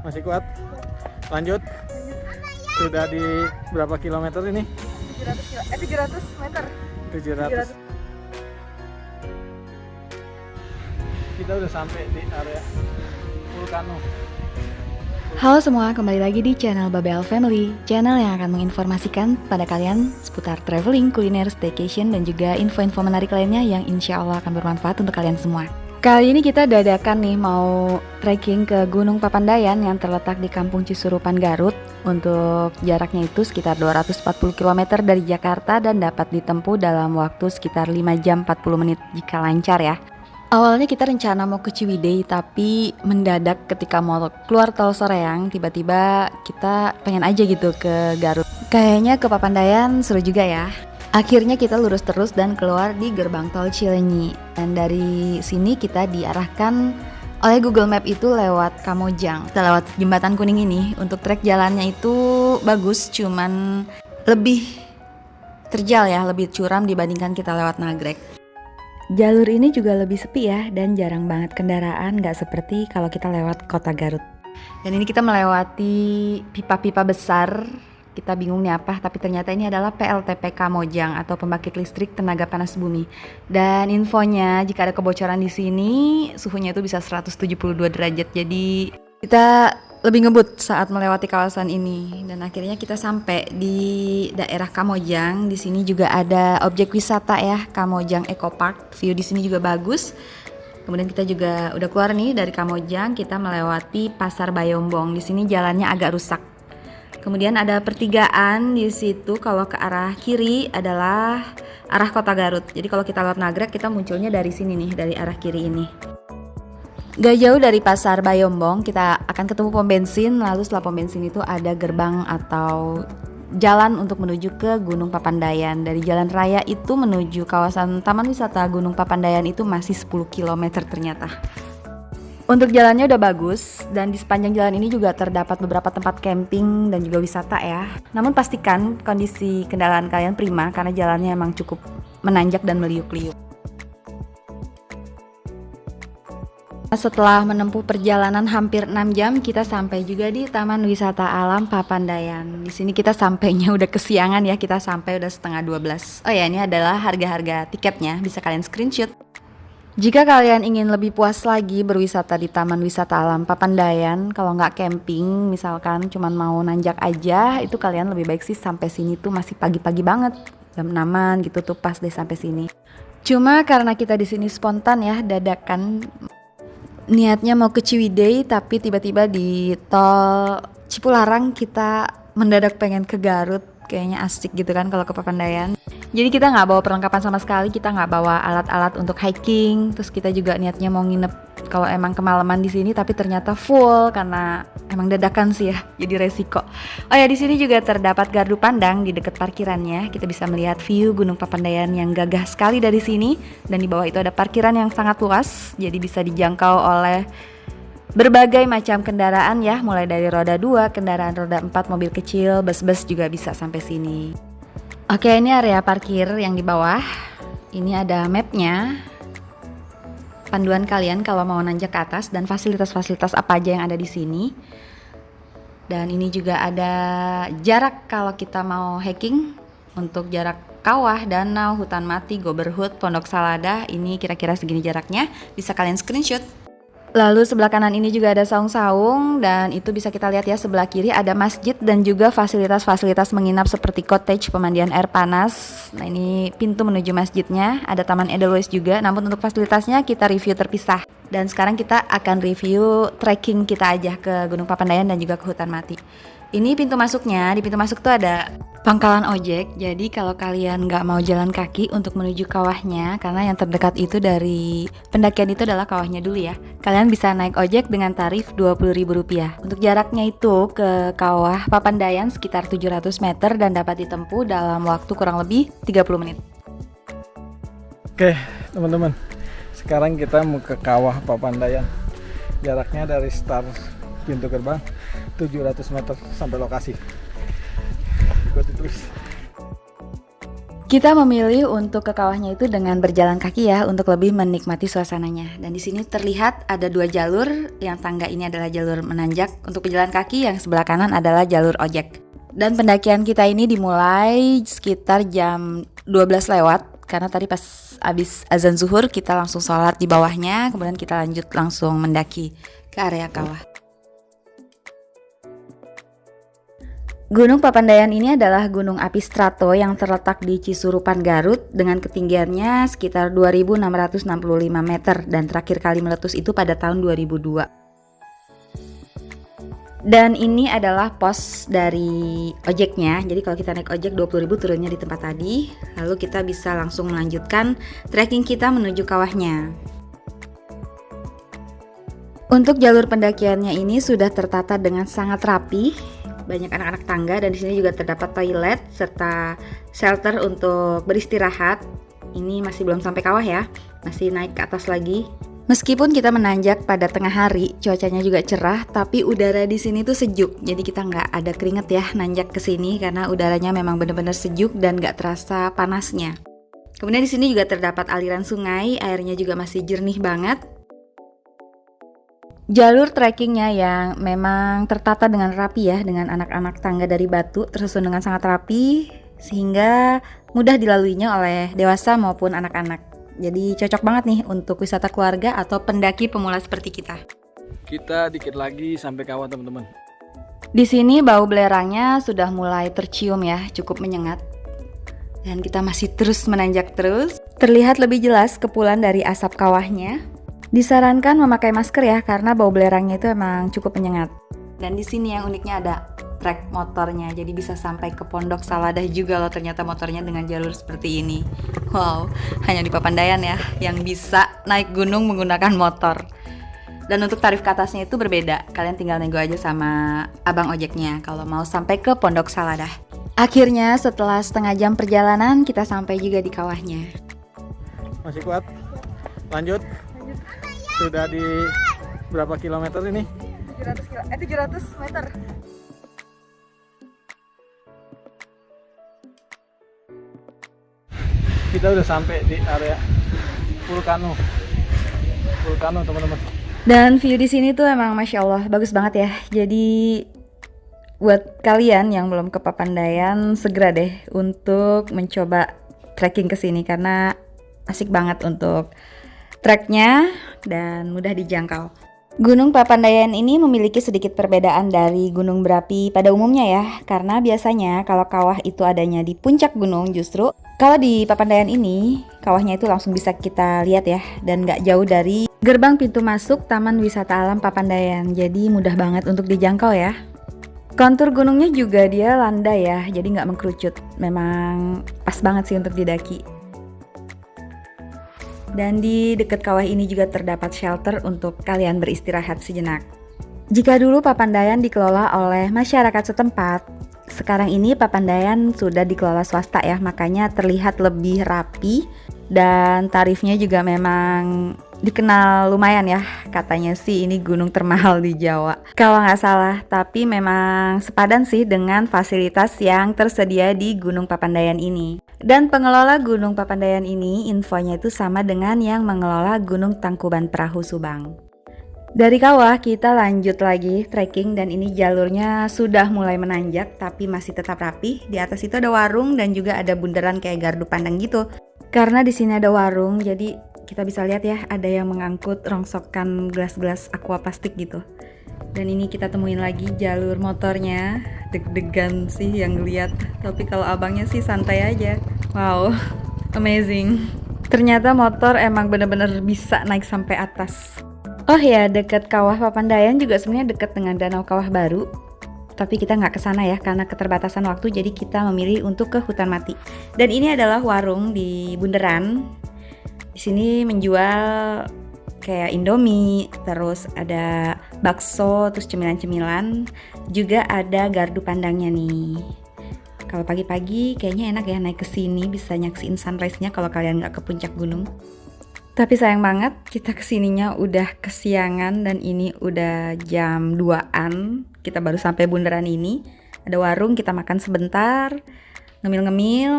Masih kuat? Lanjut. Sudah di berapa kilometer ini? 700 meter. 700. Kita udah sampai di area Vulcano. Halo semua, kembali lagi di channel Babel Family, channel yang akan menginformasikan pada kalian seputar traveling, kuliner, staycation, dan juga info-info menarik lainnya yang insya Allah akan bermanfaat untuk kalian semua. Kali ini kita dadakan nih mau trekking ke Gunung Papandayan yang terletak di Kampung Cisurupan, Garut. Untuk jaraknya itu sekitar 240 km dari Jakarta dan dapat ditempuh dalam waktu sekitar 5 jam 40 menit jika lancar ya. Awalnya kita rencana mau ke Ciwidey, tapi mendadak ketika mau keluar tol Soreang, tiba-tiba kita pengen aja gitu ke Garut. Kayaknya ke Papandayan seru juga ya. Akhirnya kita lurus terus dan keluar di gerbang tol Cileunyi. Dan dari sini kita diarahkan oleh Google Map itu lewat Kamojang. Kita lewat jembatan kuning ini. Untuk trek jalannya itu bagus, cuman lebih terjal ya, lebih curam dibandingkan kita lewat Nagrek. Jalur ini juga lebih sepi ya, dan jarang banget kendaraan, gak seperti kalau kita lewat kota Garut. Dan ini kita melewati pipa-pipa besar, kita bingung nih apa, tapi ternyata ini adalah PLTP Kamojang atau pembangkit listrik tenaga panas bumi. Dan infonya jika ada kebocoran di sini, suhunya itu bisa 172 derajat, jadi kita lebih ngebut saat melewati kawasan ini. Dan akhirnya kita sampai di daerah Kamojang. Di sini juga ada objek wisata ya, Kamojang Eco Park. View di sini juga bagus. Kemudian kita juga udah keluar nih dari Kamojang, kita melewati Pasar Bayombong. Di sini jalannya agak rusak. Kemudian ada pertigaan di situ. Kalau ke arah kiri adalah arah Kota Garut. Jadi kalau kita lewat Nagrek, kita munculnya dari sini nih, dari arah kiri ini. Gak jauh dari Pasar Bayombong kita akan ketemu pom bensin, lalu setelah pom bensin itu ada gerbang atau jalan untuk menuju ke Gunung Papandayan. Dari jalan raya itu menuju kawasan Taman Wisata Gunung Papandayan itu masih 10 km ternyata. Untuk jalannya udah bagus dan di sepanjang jalan ini juga terdapat beberapa tempat camping dan juga wisata ya. Namun pastikan kondisi kendaraan kalian prima karena jalannya emang cukup menanjak dan meliuk-liuk. Setelah menempuh perjalanan hampir 6 jam, kita sampai juga di Taman Wisata Alam Papandayan. Di sini kita sampainya udah kesiangan ya, kita sampai udah setengah 12. Oh ya, ini adalah harga-harga tiketnya, bisa kalian screenshot. Jika kalian ingin lebih puas lagi berwisata di Taman Wisata Alam Papandayan, kalau nggak camping, misalkan cuman mau nanjak aja, itu kalian lebih baik sih sampai sini tuh masih pagi-pagi banget, jam 6-an gitu tuh pas deh sampai sini. Cuma karena kita di sini spontan ya, dadakan. Niatnya mau ke Ciwidey tapi tiba-tiba di tol Cipularang kita mendadak pengen ke Garut. Kayaknya asik gitu kan kalau ke Papandayan. Jadi kita gak bawa perlengkapan sama sekali, kita gak bawa alat-alat untuk hiking. Terus kita juga niatnya mau nginep kalau emang kemalaman di sini, tapi ternyata full karena emang dadakan sih ya, jadi resiko. Oh ya, di sini juga terdapat gardu pandang di dekat parkirannya. Kita bisa melihat view Gunung Papandayan yang gagah sekali dari sini. Dan di bawah itu ada parkiran yang sangat luas, jadi bisa dijangkau oleh berbagai macam kendaraan ya, mulai dari roda 2, kendaraan roda 4, mobil kecil, bus-bus juga bisa sampai sini. Oke, ini area parkir yang di bawah. Ini ada mapnya, panduan kalian kalau mau nanjak ke atas dan fasilitas-fasilitas apa aja yang ada di sini. Dan ini juga ada jarak kalau kita mau hiking, untuk jarak kawah, danau, hutan mati, Goberhut, Pondok Salada. Ini kira-kira segini jaraknya, bisa kalian screenshot. Lalu sebelah kanan ini juga ada saung-saung, dan itu bisa kita lihat ya, sebelah kiri ada masjid dan juga fasilitas-fasilitas menginap seperti cottage, pemandian air panas. Nah, ini pintu menuju masjidnya, ada taman Edelweiss juga, namun untuk fasilitasnya kita review terpisah. Dan sekarang kita akan review trekking kita aja ke Gunung Papandayan dan juga ke hutan mati. Ini pintu masuknya, di pintu masuk tuh ada pangkalan ojek. Jadi kalau kalian nggak mau jalan kaki untuk menuju kawahnya, karena yang terdekat itu dari pendakian itu adalah kawahnya dulu ya, kalian bisa naik ojek dengan tarif Rp20.000. Untuk jaraknya itu ke kawah Papandayan sekitar 700 meter dan dapat ditempuh dalam waktu kurang lebih 30 menit. Oke teman-teman, sekarang kita mau ke kawah Papandayan. Jaraknya dari start pintu gerbang 700 meter sampai lokasi. Ikuti terus. Kita memilih untuk ke kawahnya itu dengan berjalan kaki ya, untuk lebih menikmati suasananya. Dan di sini terlihat ada 2 jalur, yang tangga ini adalah jalur menanjak untuk pejalan kaki, yang sebelah kanan adalah jalur ojek. Dan pendakian kita ini dimulai sekitar jam 12 lewat, karena tadi pas abis azan zuhur kita langsung sholat di bawahnya, kemudian kita lanjut langsung mendaki ke area kawah. Gunung Papandayan ini adalah gunung api strato yang terletak di Cisurupan, Garut dengan ketinggiannya sekitar 2.665 meter dan terakhir kali meletus itu pada tahun 2002. Dan ini adalah pos dari ojeknya. Jadi kalau kita naik ojek 20.000 turunnya di tempat tadi, lalu kita bisa langsung melanjutkan trekking kita menuju kawahnya. Untuk jalur pendakiannya ini sudah tertata dengan sangat rapi. Banyak anak-anak tangga dan di sini juga terdapat toilet serta shelter untuk beristirahat. Ini masih belum sampai kawah ya, masih naik ke atas lagi. Meskipun kita menanjak pada tengah hari, cuacanya juga cerah, tapi udara di sini tuh sejuk. Jadi kita nggak ada keringet ya nanjak ke sini karena udaranya memang benar-benar sejuk dan nggak terasa panasnya. Kemudian di sini juga terdapat aliran sungai, airnya juga masih jernih banget. Jalur trekkingnya yang memang tertata dengan rapi ya, dengan anak-anak tangga dari batu tersusun dengan sangat rapi sehingga mudah dilaluinya oleh dewasa maupun anak-anak. Jadi cocok banget nih untuk wisata keluarga atau pendaki pemula seperti kita. Kita dikit lagi sampai kawah teman-teman. Di sini bau belerangnya sudah mulai tercium ya, cukup menyengat. Dan kita masih terus menanjak terus. Terlihat lebih jelas kepulan dari asap kawahnya. Disarankan memakai masker ya, karena bau belerangnya itu emang cukup menyengat. Dan di sini yang uniknya ada trek motornya, jadi bisa sampai ke Pondok Saladah juga loh ternyata motornya dengan jalur seperti ini. Wow, hanya di Papandayan ya yang bisa naik gunung menggunakan motor. Dan untuk tarif ke atasnya itu berbeda, kalian tinggal nego aja sama abang ojeknya kalau mau sampai ke Pondok Saladah. Akhirnya setelah setengah jam perjalanan kita sampai juga di kawahnya. Masih kuat? Lanjut. Sudah di berapa kilometer ini? 700 meter. Kita udah sampai di area Vulcano teman-teman. Dan view di sini tuh emang masya Allah bagus banget ya. Jadi buat kalian yang belum ke Papandayan segera deh untuk mencoba trekking ke sini karena asik banget untuk treknya dan mudah dijangkau. Gunung Papandayan ini memiliki sedikit perbedaan dari gunung berapi pada umumnya ya, karena biasanya kalau kawah itu adanya di puncak gunung, justru kalau di Papandayan ini kawahnya itu langsung bisa kita lihat ya, dan gak jauh dari gerbang pintu masuk Taman Wisata Alam Papandayan, jadi mudah banget untuk dijangkau ya. Kontur gunungnya juga dia landai ya, jadi gak mengkerucut, memang pas banget sih untuk didaki. Dan di dekat kawah ini juga terdapat shelter untuk kalian beristirahat sejenak. Jika dulu Papandayan dikelola oleh masyarakat setempat, sekarang ini Papandayan sudah dikelola swasta ya, makanya terlihat lebih rapi dan tarifnya juga memang dikenal lumayan ya. Katanya sih ini gunung termahal di Jawa kalau nggak salah, tapi memang sepadan sih dengan fasilitas yang tersedia di Gunung Papandayan ini. Dan pengelola Gunung Papandayan ini infonya itu sama dengan yang mengelola Gunung Tangkuban Perahu Subang. Dari kawah kita lanjut lagi trekking dan ini jalurnya sudah mulai menanjak tapi masih tetap rapi. Di atas itu ada warung dan juga ada bundaran kayak gardu pandang gitu. Karena di sini ada warung jadi kita bisa lihat ya ada yang mengangkut rongsokan gelas-gelas aqua plastik gitu. Dan ini kita temuin lagi jalur motornya. Deg-degan sih yang lihat, tapi kalau abangnya sih santai aja. Wow, amazing. Ternyata motor emang bener-bener bisa naik sampai atas. Oh ya, deket kawah Papandayan juga sebenarnya deket dengan Danau Kawah Baru. Tapi kita nggak kesana ya karena keterbatasan waktu, jadi kita memilih untuk ke hutan mati. Dan ini adalah warung di bundaran. Di sini menjual kayak Indomie, terus ada bakso, terus cemilan-cemilan, juga ada gardu pandangnya nih. Kalau pagi-pagi kayaknya enak ya naik ke sini, bisa nyaksiin sunrise-nya kalau kalian nggak ke puncak gunung. Tapi sayang banget kita kesininya udah kesiangan dan ini udah jam 2-an. Kita baru sampai bundaran ini. Ada warung, kita makan sebentar, ngemil-ngemil.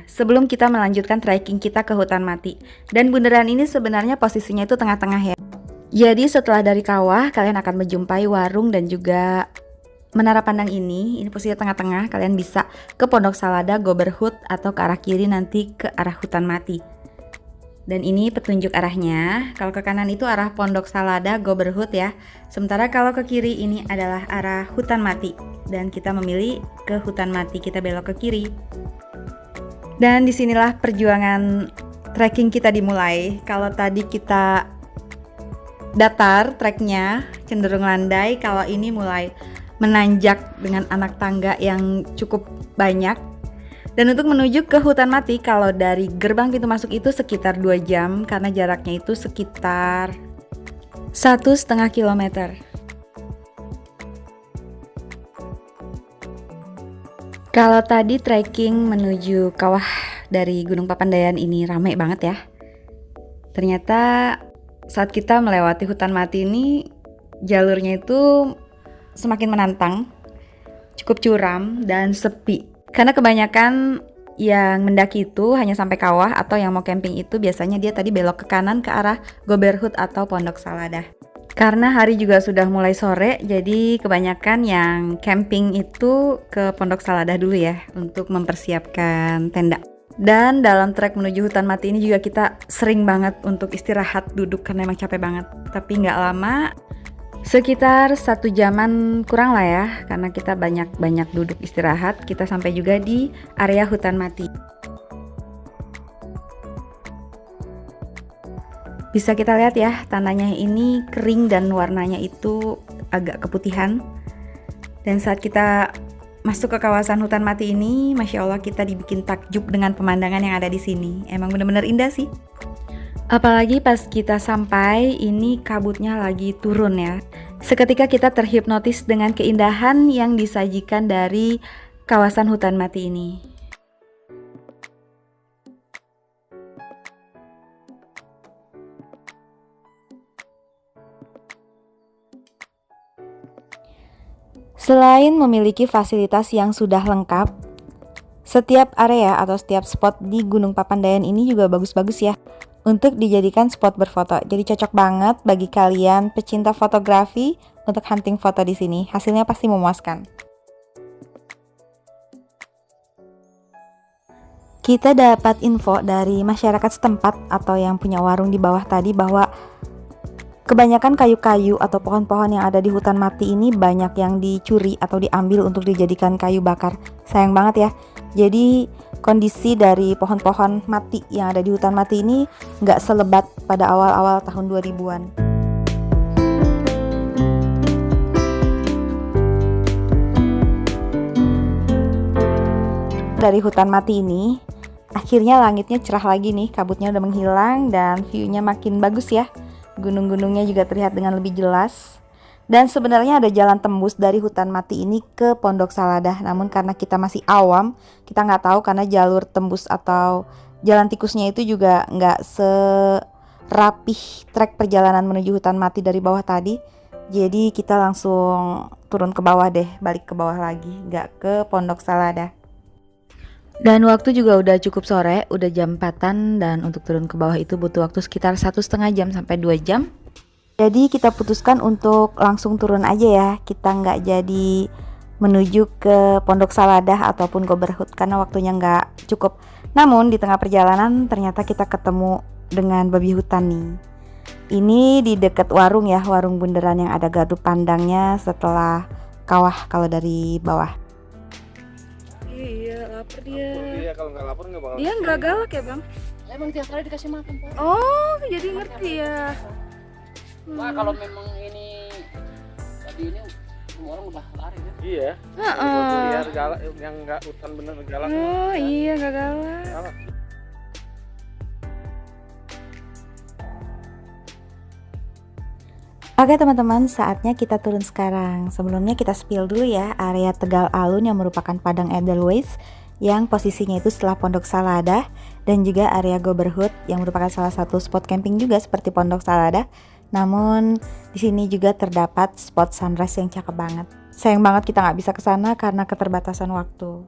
sebelum kita melanjutkan trekking kita ke hutan mati. Dan bundaran ini sebenarnya posisinya itu tengah-tengah ya. Jadi setelah dari kawah, kalian akan menjumpai warung dan juga menara pandang ini. Ini posisinya tengah-tengah, kalian bisa ke Pondok Salada, Goberhut, atau ke arah kiri nanti ke arah hutan mati. Dan ini petunjuk arahnya. Kalau ke kanan itu arah Pondok Salada, Goberhut ya. Sementara kalau ke kiri ini adalah arah hutan mati. Dan kita memilih ke hutan mati, kita belok ke kiri. Dan disinilah perjuangan trekking kita dimulai. Kalau tadi kita datar treknya cenderung landai, kalau ini mulai menanjak dengan anak tangga yang cukup banyak. Dan untuk menuju ke hutan mati, kalau dari gerbang pintu masuk itu sekitar 2 jam karena jaraknya itu sekitar 1,5 kilometer. Kalau tadi trekking menuju kawah dari Gunung Papandayan ini ramai banget ya. Ternyata saat kita melewati hutan mati ini, jalurnya itu semakin menantang, cukup curam dan sepi. Karena kebanyakan yang mendaki itu hanya sampai kawah, atau yang mau camping itu biasanya dia tadi belok ke kanan ke arah Goberhut atau Pondok Salada. Karena hari juga sudah mulai sore, jadi kebanyakan yang camping itu ke Pondok Salada dulu ya untuk mempersiapkan tenda. Dan dalam trek menuju hutan mati ini juga kita sering banget untuk istirahat duduk karena emang capek banget. Tapi nggak lama, sekitar 1 jaman kurang lah ya, karena kita banyak duduk istirahat. Kita sampai juga di area hutan mati. Bisa kita lihat ya, tanahnya ini kering dan warnanya itu agak keputihan. Dan saat kita masuk ke kawasan hutan mati ini, Masya Allah kita dibikin takjub dengan pemandangan yang ada di sini. Emang bener-bener indah sih. Apalagi pas kita sampai, ini kabutnya lagi turun ya. Seketika kita terhipnotis dengan keindahan yang disajikan dari kawasan hutan mati ini. Selain memiliki fasilitas yang sudah lengkap, setiap area atau setiap spot di Gunung Papandayan ini juga bagus-bagus ya untuk dijadikan spot berfoto. Jadi cocok banget bagi kalian pecinta fotografi untuk hunting foto di sini. Hasilnya pasti memuaskan. Kita dapat info dari masyarakat setempat atau yang punya warung di bawah tadi bahwa kebanyakan kayu-kayu atau pohon-pohon yang ada di hutan mati ini banyak yang dicuri atau diambil untuk dijadikan kayu bakar. Sayang banget ya. Jadi kondisi dari pohon-pohon mati yang ada di hutan mati ini nggak selebat pada awal-awal tahun 2000-an. Dari hutan mati ini, akhirnya langitnya cerah lagi nih, kabutnya udah menghilang dan view-nya makin bagus ya. Gunung-gunungnya juga terlihat dengan lebih jelas. Dan sebenarnya ada jalan tembus dari hutan mati ini ke Pondok Salada. Namun karena kita masih awam, kita nggak tahu karena jalur tembus atau jalan tikusnya itu juga nggak serapih trek perjalanan menuju hutan mati dari bawah tadi. Jadi kita langsung turun ke bawah deh, balik ke bawah lagi, nggak ke Pondok Salada. Dan waktu juga udah cukup sore, udah jam 4-an, dan untuk turun ke bawah itu butuh waktu sekitar 1,5 jam sampai 2 jam. Jadi kita putuskan untuk langsung turun aja ya, kita nggak jadi menuju ke Pondok Salada ataupun Goberhut karena waktunya nggak cukup. Namun di tengah perjalanan ternyata kita ketemu dengan babi hutan nih. Ini di dekat warung ya, warung bundaran yang ada gardu pandangnya setelah kawah kalau dari bawah. Iya, lapar dia. Iya, kalau nggak lapar nggak bakal. Dia nggak galak ya bang? Emang tiap hari dikasih makan Pak. Oh, jadi ngerti ya. Wah kalau memang ini tadi ini semua orang udah lari ya. Iya. Heeh. Biar galak, yang nggak hutan bener galak. Oh iya, nggak galak. Galak. Oke teman-teman, saatnya kita turun sekarang. Sebelumnya kita spill dulu ya area Tegal Alun yang merupakan padang Edelweiss yang posisinya itu setelah Pondok Salada, dan juga area Goberhut yang merupakan salah satu spot camping juga seperti Pondok Salada. Namun di sini juga terdapat spot sunrise yang cakep banget. Sayang banget kita nggak bisa ke sana karena keterbatasan waktu.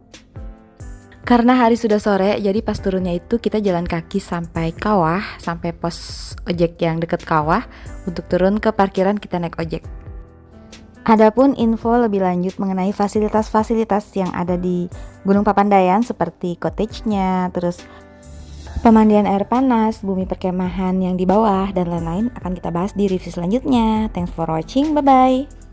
Karena hari sudah sore, jadi pas turunnya itu kita jalan kaki sampai kawah, sampai pos ojek yang deket kawah. Untuk turun ke parkiran kita naik ojek. Adapun info lebih lanjut mengenai fasilitas-fasilitas yang ada di Gunung Papandayan seperti cottage-nya, terus pemandian air panas, bumi perkemahan yang di bawah, dan lain-lain akan kita bahas di review selanjutnya. Thanks for watching, bye-bye.